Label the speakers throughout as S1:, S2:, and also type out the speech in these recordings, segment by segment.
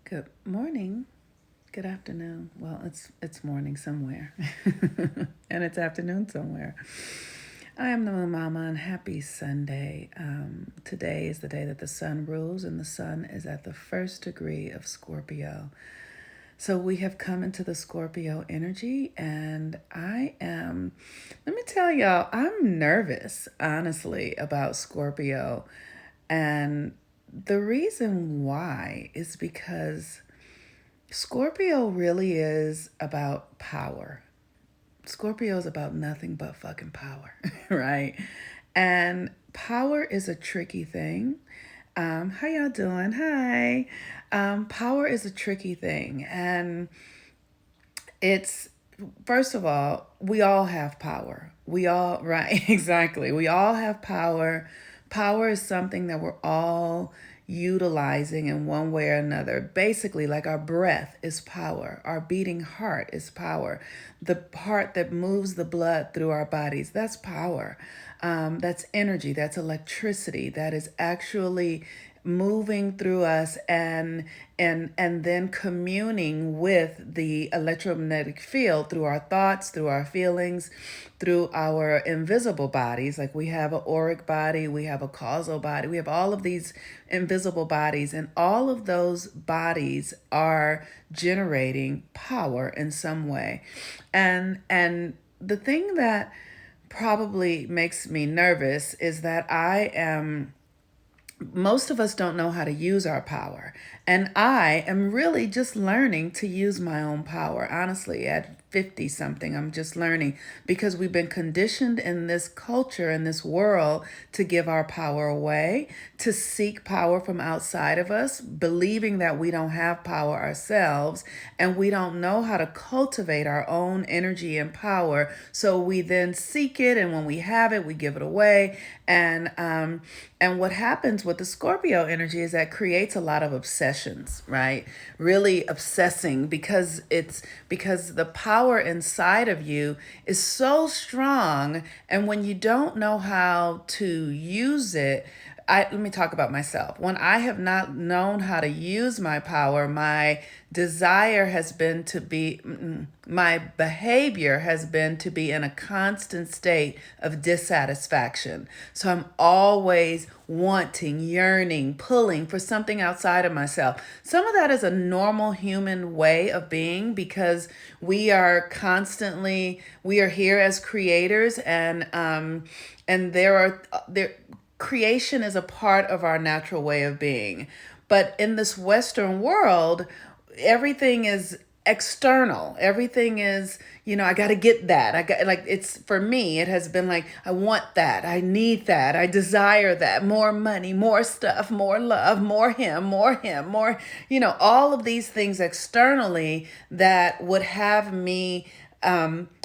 S1: Good morning. Good afternoon. Well, it's morning somewhere, and it's afternoon somewhere. I am the Moon Mama, and happy Sunday. Today is the day that the sun rules, and the sun is at the first degree of Scorpio. So we have come into the Scorpio energy, and I am. Let me tell y'all, I'm nervous, honestly, about Scorpio, and the reason why is because Scorpio really is about power. Scorpio is about nothing but fucking power, right? And power is a tricky thing. How y'all doing? Hi. Power is a tricky thing. And it's, first of all, we all have power. We all, right, exactly. We all have power. Power is something that we're all utilizing in one way or another. Basically, like our breath is power, our beating heart is power, the heart that moves the blood through our bodies, that's power. That's energy, that's electricity, that is actually moving through us and then communing with the electromagnetic field through our thoughts, through our feelings, through our invisible bodies. Like we have an auric body, we have a causal body, we have all of these invisible bodies, and all of those bodies are generating power in some way. And the thing that probably makes me nervous is that I am most of us don't know how to use our power. And I am really just learning to use my own power. Honestly, at 50 something, I'm just learning because we've been conditioned in this culture, in this world, to give our power away, to seek power from outside of us, believing that we don't have power ourselves and we don't know how to cultivate our own energy and power. So we then seek it, and when we have it, we give it away. And what happens with the Scorpio energy is that creates a lot of obsessions, right? Really obsessing because the power inside of you is so strong, and when you don't know how to use it, let me talk about myself. When I have not known how to use my power, my desire has been to be, my behavior has been to be in a constant state of dissatisfaction. So I'm always wanting, yearning, pulling for something outside of myself. Some of that is a normal human way of being because we are here as creators, and there creation is a part of our natural way of being. But in this Western world, everything is external. Everything is, I got to get that. I got, like, it's, for me, it has been like, I want that. I need that. I desire that. More money, more stuff, more love, more him, more, all of these things externally that would have me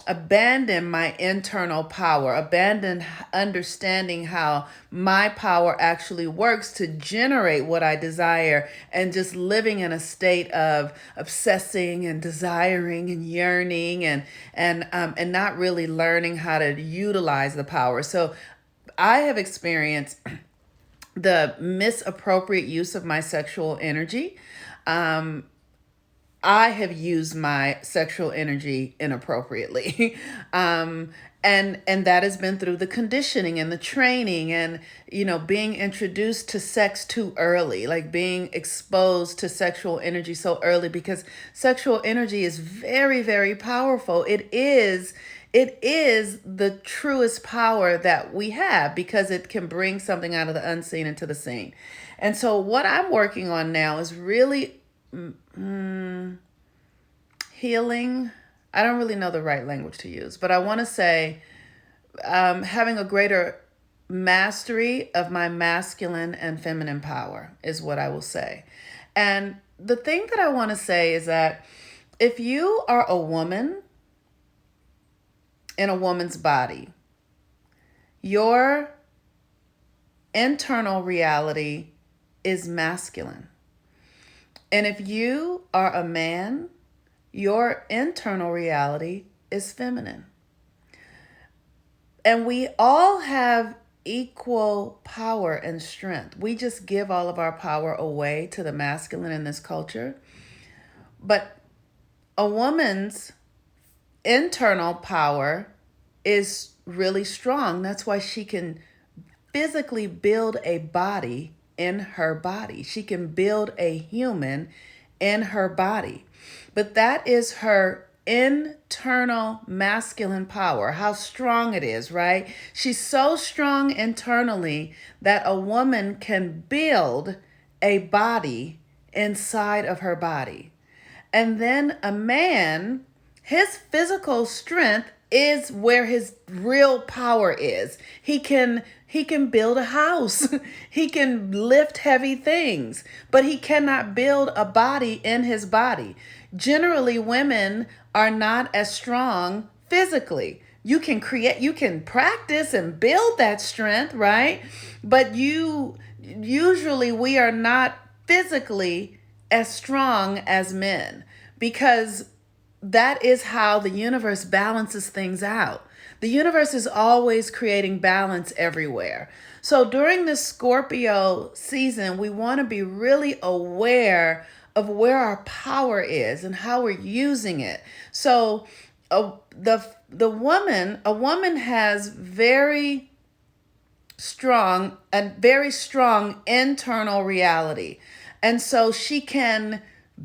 S1: abandon my internal power, abandon understanding how my power actually works to generate what I desire, and just living in a state of obsessing and desiring and yearning and not really learning how to utilize the power. So I have experienced the misappropriate use of my sexual energy. I have used my sexual energy inappropriately. And that has been through the conditioning and the training, and being introduced to sex too early, like being exposed to sexual energy so early, because sexual energy is very, very powerful. It is the truest power that we have because it can bring something out of the unseen into the seen. And so what I'm working on now is really healing. I don't really know the right language to use, but I want to say having a greater mastery of my masculine and feminine power is what I will say. And the thing that I want to say is that if you are a woman in a woman's body, your internal reality is masculine. And if you are a man, your internal reality is feminine. And we all have equal power and strength. We just give all of our power away to the masculine in this culture. But a woman's internal power is really strong. That's why she can physically build a body in her body. She can build a human in her body. But that is her internal masculine power, how strong it is, right? She's so strong internally that a woman can build a body inside of her body. And then a man, his physical strength is where his real power is. He can build a house. He can lift heavy things, but he cannot build a body in his body. Generally, women are not as strong physically. You can practice and build that strength, right? But usually we are not physically as strong as men, because that is how the universe balances things out. The universe is always creating balance everywhere. So during this Scorpio season, we want to be really aware of where our power is and how we're using it. So a woman has very strong internal reality. And so she can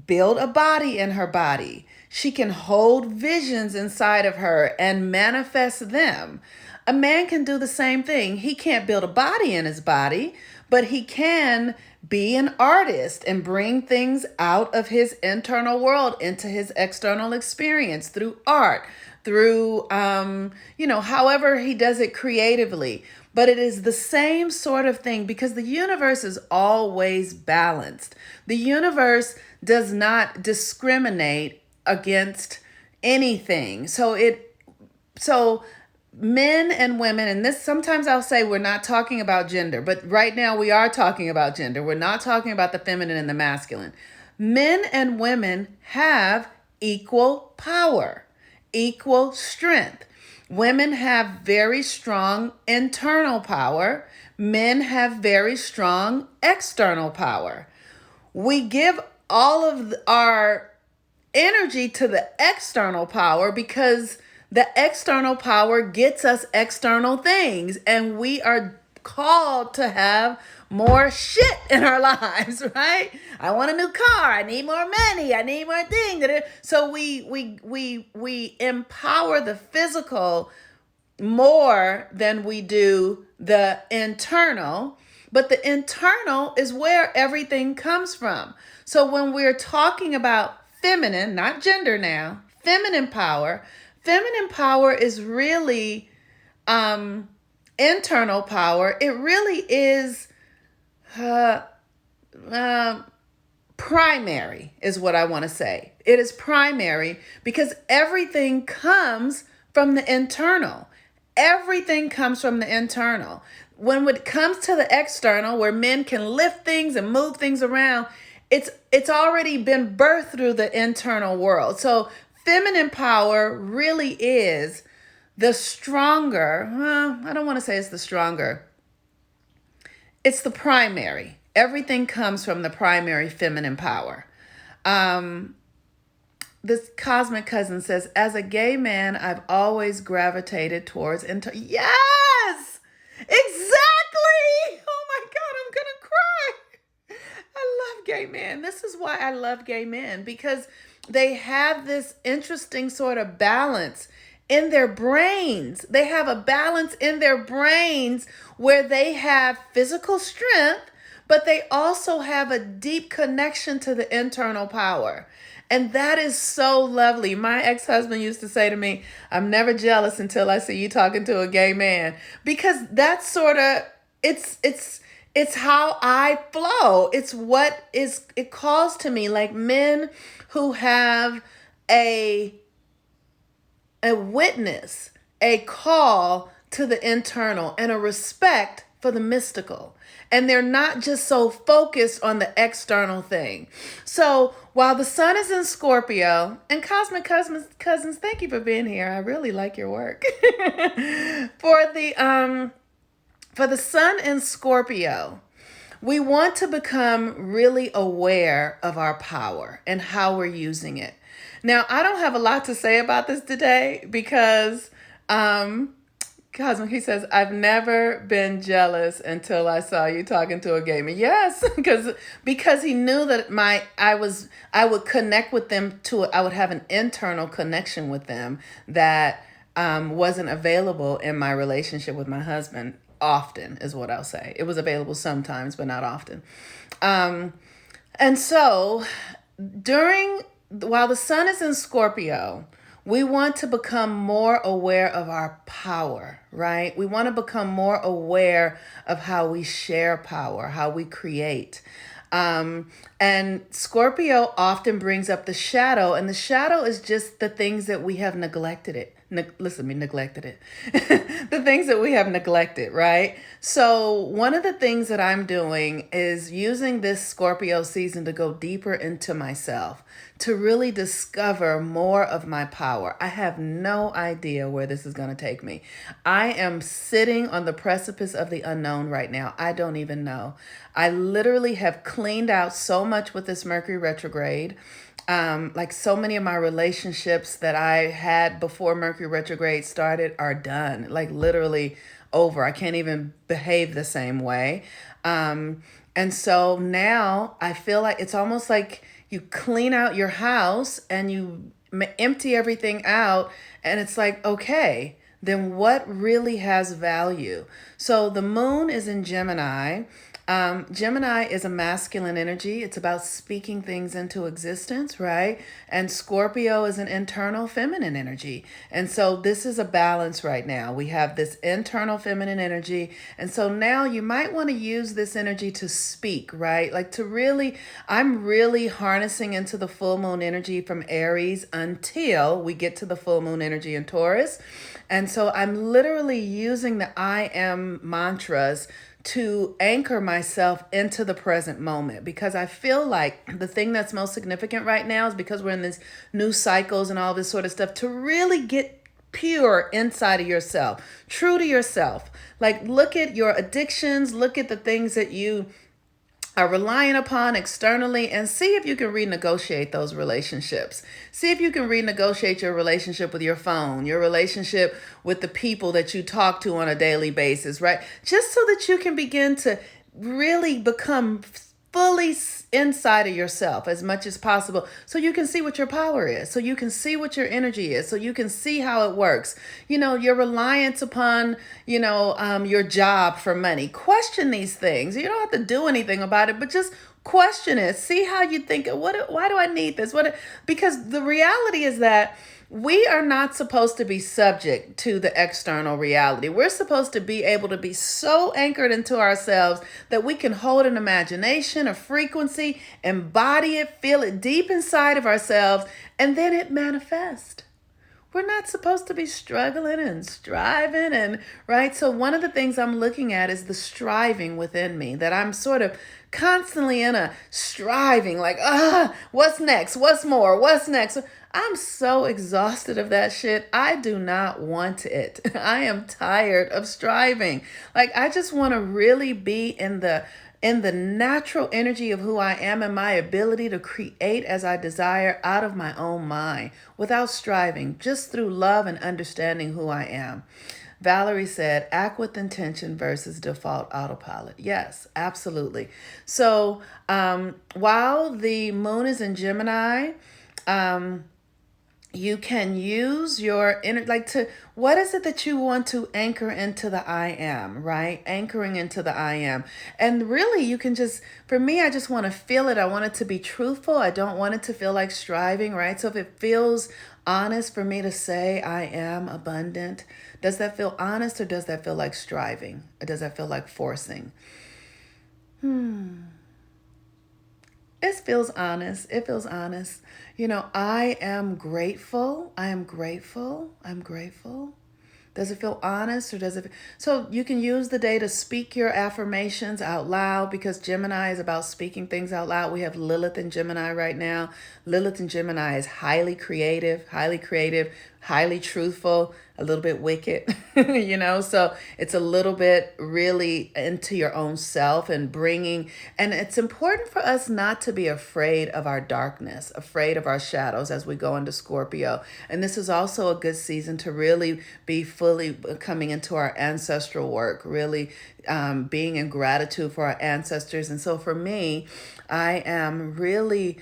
S1: build a body in her body. She can hold visions inside of her and manifest them. A man can do the same thing. He can't build a body in his body, but he can be an artist and bring things out of his internal world into his external experience through art, through, however he does it creatively. But it is the same sort of thing because the universe is always balanced. The universe does not discriminate against anything. So men and women, and this sometimes I'll say we're not talking about gender, but right now we are talking about gender. We're not talking about the feminine and the masculine. Men and women have equal power, equal strength. Women have very strong internal power. Men have very strong external power. We give all of our energy to the external power because the external power gets us external things, and we are called to have more shit in our lives, right? I want a new car. I need more money. I need more things. So we empower the physical more than we do the internal, but the internal is where everything comes from. So when we're talking about feminine, not gender now, feminine power is really internal power. It really is primary is what I want to say. It is primary because everything comes from the internal. Everything comes from the internal. When it comes to the external, where men can lift things and move things around, it's already been birthed through the internal world. So feminine power really is the stronger. I don't want to say it's the stronger. It's the primary. Everything comes from the primary feminine power. This cosmic cousin says, as a gay man, I've always gravitated towards yes, exactly. Oh my God, I'm going to cry. I love gay men. This is why I love gay men, because they have this interesting sort of balance in their brains. They have a balance in their brains where they have physical strength, but they also have a deep connection to the internal power. And that is so lovely. My ex-husband used to say to me, I'm never jealous until I see you talking to a gay man, because that's sort of, it's how I flow. It's what it calls to me, like men who have a witness, a call to the internal, and a respect for the mystical. And they're not just so focused on the external thing. So while the sun is in Scorpio, and Cosmic Cousins, thank you for being here. I really like your work. For For the sun in Scorpio, we want to become really aware of our power and how we're using it. Now, I don't have a lot to say about this today because Cosmic, he says, I've never been jealous until I saw you talking to a gamer. Yes, because he knew that I would connect with them I would have an internal connection with them that wasn't available in my relationship with my husband often, is what I'll say. It was available sometimes, but not often. And so while the sun is in Scorpio, we want to become more aware of our power, right? We want to become more aware of how we share power, how we create. And Scorpio often brings up the shadow, and the shadow is just the things that we have neglected it. Neglected it. The things that we have neglected, right? So one of the things that I'm doing is using this Scorpio season to go deeper into myself, to really discover more of my power. I have no idea where this is going to take me. I am sitting on the precipice of the unknown right now. I don't even know. I literally have cleaned out so much with this Mercury retrograde. Like so many of my relationships that I had before Mercury retrograde started are done, like literally over. I can't even behave the same way. And so now I feel like it's almost like you clean out your house and you empty everything out, and it's like, okay, then what really has value? So the moon is in Gemini. Gemini is a masculine energy. It's about speaking things into existence, right? And Scorpio is an internal feminine energy. And so this is a balance right now. We have this internal feminine energy. And so now you might want to use this energy to speak, right? Like I'm really harnessing into the full moon energy from Aries until we get to the full moon energy in Taurus. And so I'm literally using the I am mantras to anchor myself into the present moment, because I feel like the thing that's most significant right now is because we're in these new cycles and all this sort of stuff, to really get pure inside of yourself, true to yourself. Like, look at your addictions, look at the things that you are relying upon externally, and see if you can renegotiate those relationships. See if you can renegotiate your relationship with your phone, your relationship with the people that you talk to on a daily basis, right? Just so that you can begin to really become fully inside of yourself as much as possible, so you can see what your power is, so you can see what your energy is, so you can see how it works. Your reliance upon, your job for money. Question these things. You don't have to do anything about it, but just question it. See how you think. Why do I need this? Because the reality is that we are not supposed to be subject to the external reality. We're supposed to be able to be so anchored into ourselves that we can hold an imagination, a frequency, embody it, feel it deep inside of ourselves, and then it manifests. We're not supposed to be struggling and striving right? So one of the things I'm looking at is the striving within me, that I'm sort of constantly in a striving, like, what's next? What's more? What's next? I'm so exhausted of that shit. I do not want it. I am tired of striving. Like, I just want to really be in the natural energy of who I am and my ability to create as I desire out of my own mind without striving, just through love and understanding who I am. Valerie said, act with intention versus default autopilot. Yes, absolutely. So while the moon is in Gemini, you can use your inner, what is it that you want to anchor into the I am, right? Anchoring into the I am. And really, you can for me, I just want to feel it. I want it to be truthful. I don't want it to feel like striving, right? So if it feels honest for me to say I am abundant, does that feel honest, or does that feel like striving? Or does that feel like forcing? It feels honest. It feels honest. I am grateful. I am grateful. I'm grateful. Does it feel honest, or does it? So you can use the day to speak your affirmations out loud, because Gemini is about speaking things out loud. We have Lilith in Gemini right now. Lilith in Gemini is highly creative, highly truthful, a little bit wicked, so it's a little bit really into your own self and and it's important for us not to be afraid of our darkness, afraid of our shadows as we go into Scorpio. And this is also a good season to really be fully coming into our ancestral work, really being in gratitude for our ancestors. And so for me, I'm really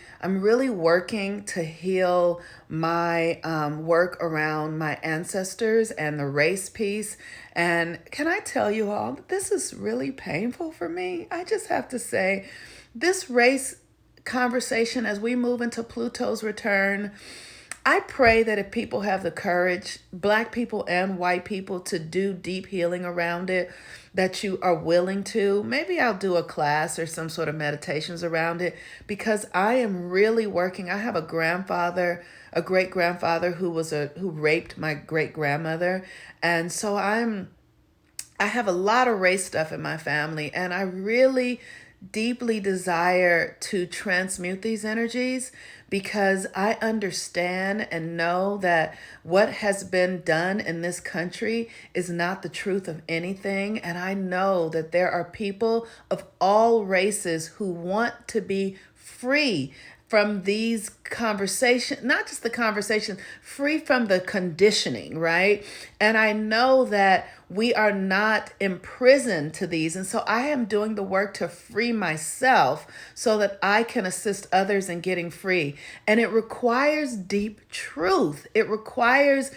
S1: working to heal my work around my ancestors and the race piece. And can I tell you all, this is really painful for me. I just have to say, this race conversation as we move into Pluto's return, I pray that if people have the courage, Black people and white people, to do deep healing around it, that you are willing to. Maybe I'll do a class or some sort of meditations around it, because I am really working. I have a great grandfather who raped my great grandmother. And so I have a lot of race stuff in my family, and I really deeply desire to transmute these energies, because I understand and know that what has been done in this country is not the truth of anything. And I know that there are people of all races who want to be free from these conversations, not just the conversation, free from the conditioning, right? And I know that we are not imprisoned to these. And so I am doing the work to free myself so that I can assist others in getting free. And it requires deep truth. It requires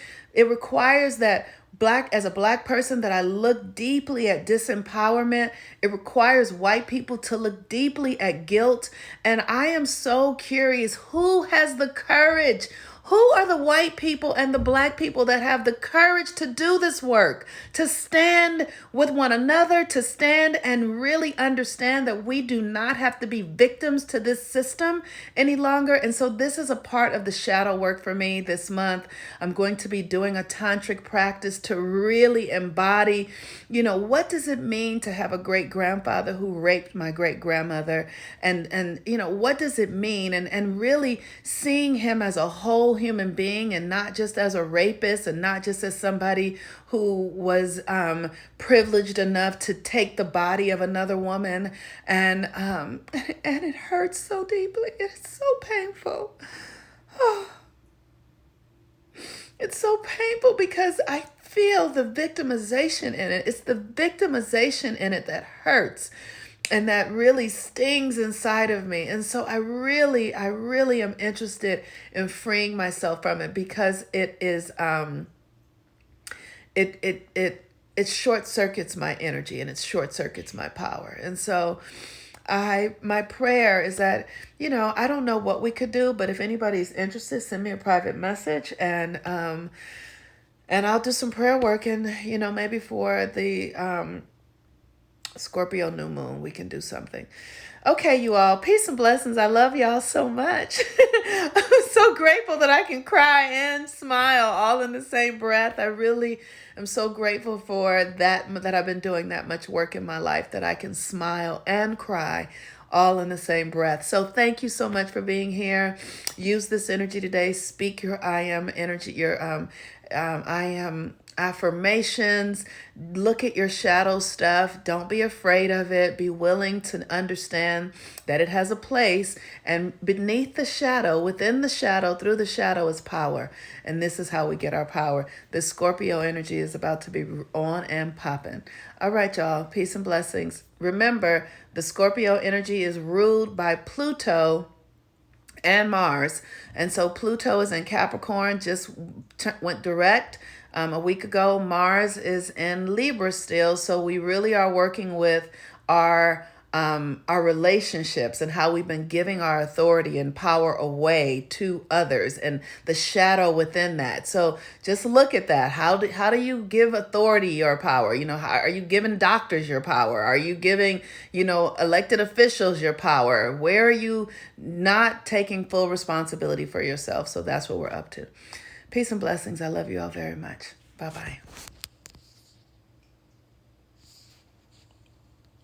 S1: that as a Black person, that I look deeply at disempowerment. It requires white people to look deeply at guilt. And I am so curious, who has the courage? Who are the white people and the Black people that have the courage to do this work, to stand with one another, to stand and really understand that we do not have to be victims to this system any longer? And so this is a part of the shadow work for me this month. I'm going to be doing a tantric practice to really embody, what does it mean to have a great grandfather who raped my great grandmother? And what does it mean? And really seeing him as a whole human being, and not just as a rapist, and not just as somebody who was privileged enough to take the body of another woman. And it hurts so deeply. It's so painful. Oh, it's so painful because I feel the victimization in it. It's the victimization in it that hurts and that really stings inside of me. And so I really am interested in freeing myself from it, because it is it short circuits my energy, and it short circuits my power. And so my prayer is that, I don't know what we could do, but if anybody's interested, send me a private message, and I'll do some prayer work, and maybe for the Scorpio new moon, we can do something. Okay, you all, peace and blessings. I love y'all so much. I'm so grateful that I can cry and smile all in the same breath. I really am so grateful for that I've been doing that much work in my life, that I can smile and cry all in the same breath. So thank you so much for being here. Use this energy today. Speak your I am energy, your I am affirmations. Look at your shadow stuff. Don't be afraid of it. Be willing to understand that it has a place, and beneath the shadow, within the shadow, through the shadow is power. And this is how we get our power. This Scorpio energy is about to be on and popping. All right, y'all. Peace and blessings. Remember, the Scorpio energy is ruled by Pluto and Mars. And so Pluto is in Capricorn, just went direct a week ago. Mars is in Libra still. So we really are working with our relationships, and how we've been giving our authority and power away to others, and the shadow within that. So just look at that. How do you give authority your power? How are you giving doctors your power? Are you giving, elected officials your power? Where are you not taking full responsibility for yourself? So that's what we're up to. Peace and blessings. I love you all very much. Bye-bye.